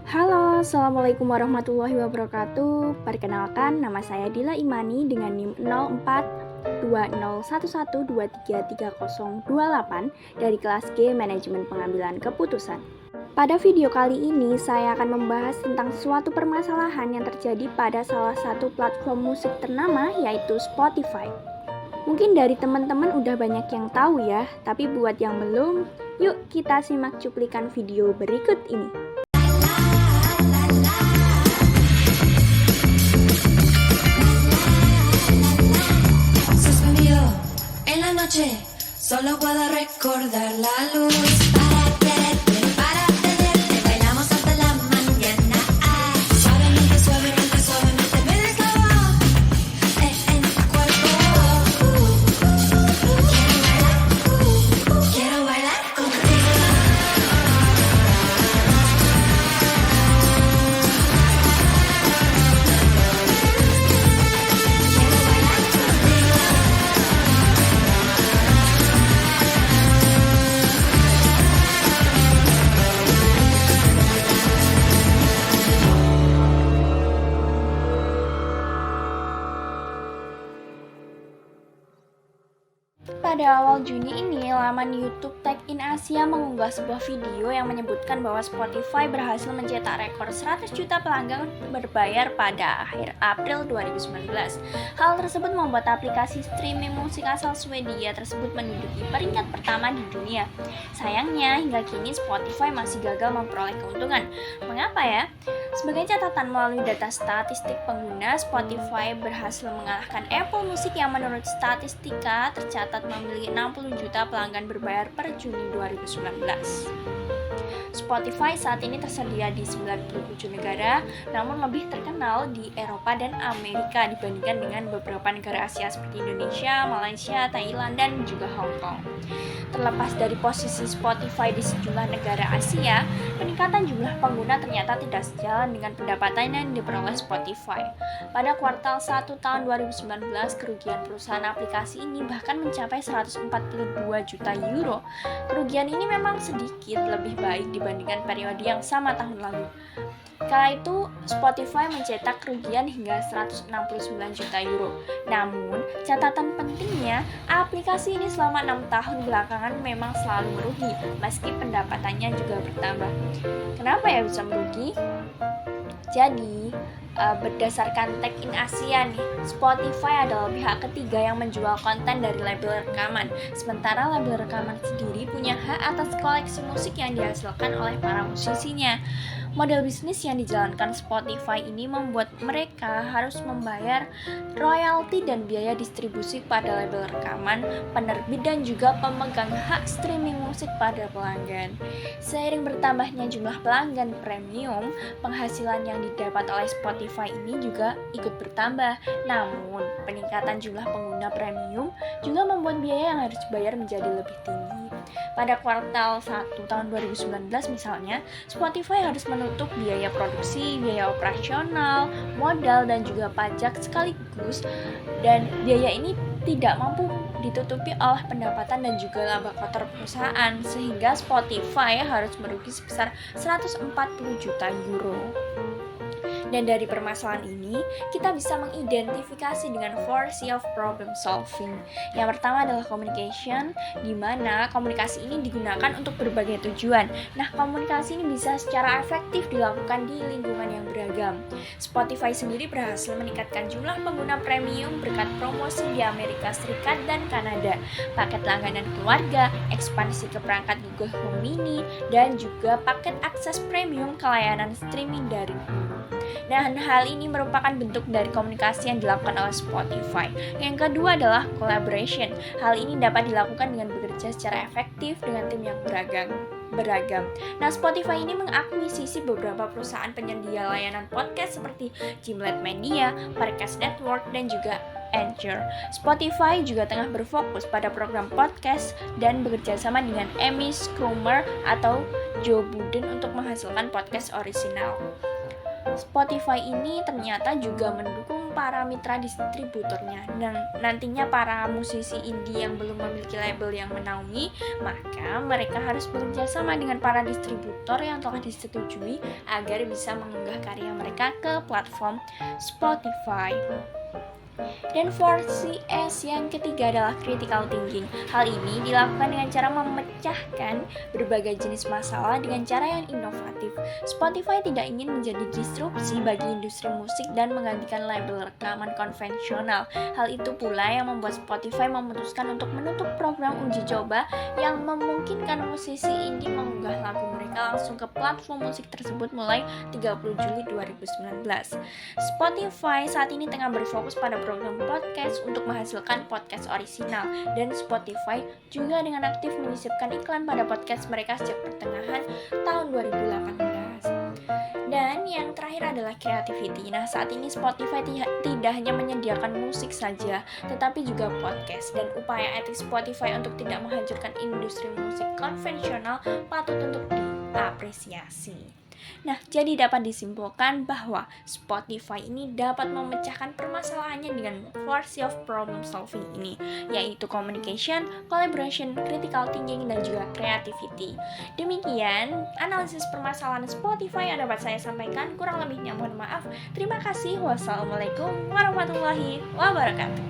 Halo, Assalamualaikum warahmatullahi wabarakatuh. Perkenalkan, nama saya Dila Imani dengan NIM 042011233028 dari kelas G Manajemen Pengambilan Keputusan. Pada video kali ini, saya akan membahas tentang suatu permasalahan yang terjadi pada salah satu platform musik ternama, yaitu Spotify. Mungkin dari teman-teman udah banyak yang tahu ya, tapi buat yang belum, yuk kita simak cuplikan video berikut ini. Solo puedo recordar la luz para tenerte, bailamos hasta la mañana. Suavemente, suavemente, suavemente me desclavó en tu cuerpo. Quiero bailar contigo. Pada awal Juni ini, laman YouTube Tech in Asia mengunggah sebuah video yang menyebutkan bahwa Spotify berhasil mencetak rekor 100 juta pelanggan berbayar pada akhir April 2019. Hal tersebut membuat aplikasi streaming musik asal Swedia tersebut menduduki peringkat pertama di dunia. Sayangnya, hingga kini Spotify masih gagal memperoleh keuntungan. Mengapa ya? Sebagai catatan melalui data statistik pengguna, Spotify berhasil mengalahkan Apple Music yang menurut statistika tercatat memiliki 60 juta pelanggan berbayar per Juni 2019. Spotify saat ini tersedia di 97 negara, namun lebih terkenal di Eropa dan Amerika dibandingkan dengan beberapa negara Asia seperti Indonesia, Malaysia, Thailand, dan juga Hong Kong. Terlepas dari posisi Spotify di sejumlah negara Asia, peningkatan jumlah pengguna ternyata tidak sejalan dengan pendapatan yang diperoleh Spotify. Pada kuartal 1 tahun 2019, kerugian perusahaan aplikasi ini bahkan mencapai 142 juta euro. Kerugian ini memang sedikit lebih baik dibandingkan periode yang sama tahun lalu. Kala itu, Spotify mencetak kerugian hingga 169 juta euro. Namun, catatan pentingnya, aplikasi ini selama 6 tahun belakangan memang selalu merugi, meski pendapatannya juga bertambah. Kenapa ya bisa merugi? Jadi, berdasarkan Tech in Asia nih, Spotify adalah pihak ketiga yang menjual konten dari label rekaman. Sementara label rekaman sendiri punya hak atas koleksi musik yang dihasilkan oleh para musisinya. Model bisnis yang dijalankan Spotify ini membuat mereka harus membayar royalti dan biaya distribusi pada label rekaman, penerbit, dan juga pemegang hak streaming musik pada pelanggan. Seiring bertambahnya jumlah pelanggan premium, penghasilan yang didapat oleh Spotify ini juga ikut bertambah. Namun, peningkatan jumlah pengguna premium juga membuat biaya yang harus dibayar menjadi lebih tinggi. Pada kuartal 1 tahun 2019 misalnya, Spotify harus menutup biaya produksi, biaya operasional, modal, dan juga pajak sekaligus, dan biaya ini tidak mampu ditutupi oleh pendapatan dan juga laba kotor perusahaan, sehingga Spotify harus merugi sebesar 140 juta euro. Dan dari permasalahan ini, kita bisa mengidentifikasi dengan 4C of problem solving. Yang pertama adalah communication, di mana komunikasi ini digunakan untuk berbagai tujuan. Nah, komunikasi ini bisa secara efektif dilakukan di lingkungan yang beragam. Spotify sendiri berhasil meningkatkan jumlah pengguna premium berkat promosi di Amerika Serikat dan Kanada, paket langganan keluarga, ekspansi ke perangkat Google Home Mini, dan juga paket akses premium ke layanan streaming dari Hulu. Dan hal ini merupakan bentuk dari komunikasi yang dilakukan oleh Spotify. Yang kedua adalah collaboration. Hal ini dapat dilakukan dengan bekerja secara efektif dengan tim yang beragam. Nah, Spotify ini mengakuisisi beberapa perusahaan penyedia layanan podcast seperti Gimlet Media, Podcast Network, dan juga Anchor. Spotify juga tengah berfokus pada program podcast dan bekerja sama dengan Amy Schumer atau Joe Budden untuk menghasilkan podcast orisinal. Spotify ini ternyata juga mendukung para mitra distributornya. Dan nantinya para musisi indie yang belum memiliki label yang menaungi, maka mereka harus bekerja sama dengan para distributor yang telah disetujui agar bisa mengunggah karya mereka ke platform Spotify. Dan 4CS yang ketiga adalah critical thinking. Hal ini dilakukan dengan cara memecahkan berbagai jenis masalah dengan cara yang inovatif. Spotify tidak ingin menjadi disrupsi bagi industri musik dan menggantikan label rekaman konvensional. Hal itu pula yang membuat Spotify memutuskan untuk menutup program uji coba yang memungkinkan musisi indie mengunggah lagu mereka langsung ke platform musik tersebut mulai 30 Juli 2019. Spotify saat ini tengah berfokus pada program podcast untuk menghasilkan podcast orisinal, dan Spotify juga dengan aktif menyisipkan iklan pada podcast mereka sejak pertengahan tahun 2018. Dan yang terakhir adalah creativity. Nah, saat ini Spotify tidak hanya menyediakan musik saja, tetapi juga podcast, dan upaya etik Spotify untuk tidak menghancurkan industri musik konvensional patut untuk diapresiasi. Nah, jadi dapat disimpulkan bahwa Spotify ini dapat memecahkan permasalahannya dengan 4C of problem solving ini, yaitu communication, collaboration, critical thinking, dan juga creativity. Demikian analisis permasalahan Spotify yang dapat saya sampaikan, kurang lebihnya mohon maaf. Terima kasih. Wassalamualaikum warahmatullahi wabarakatuh.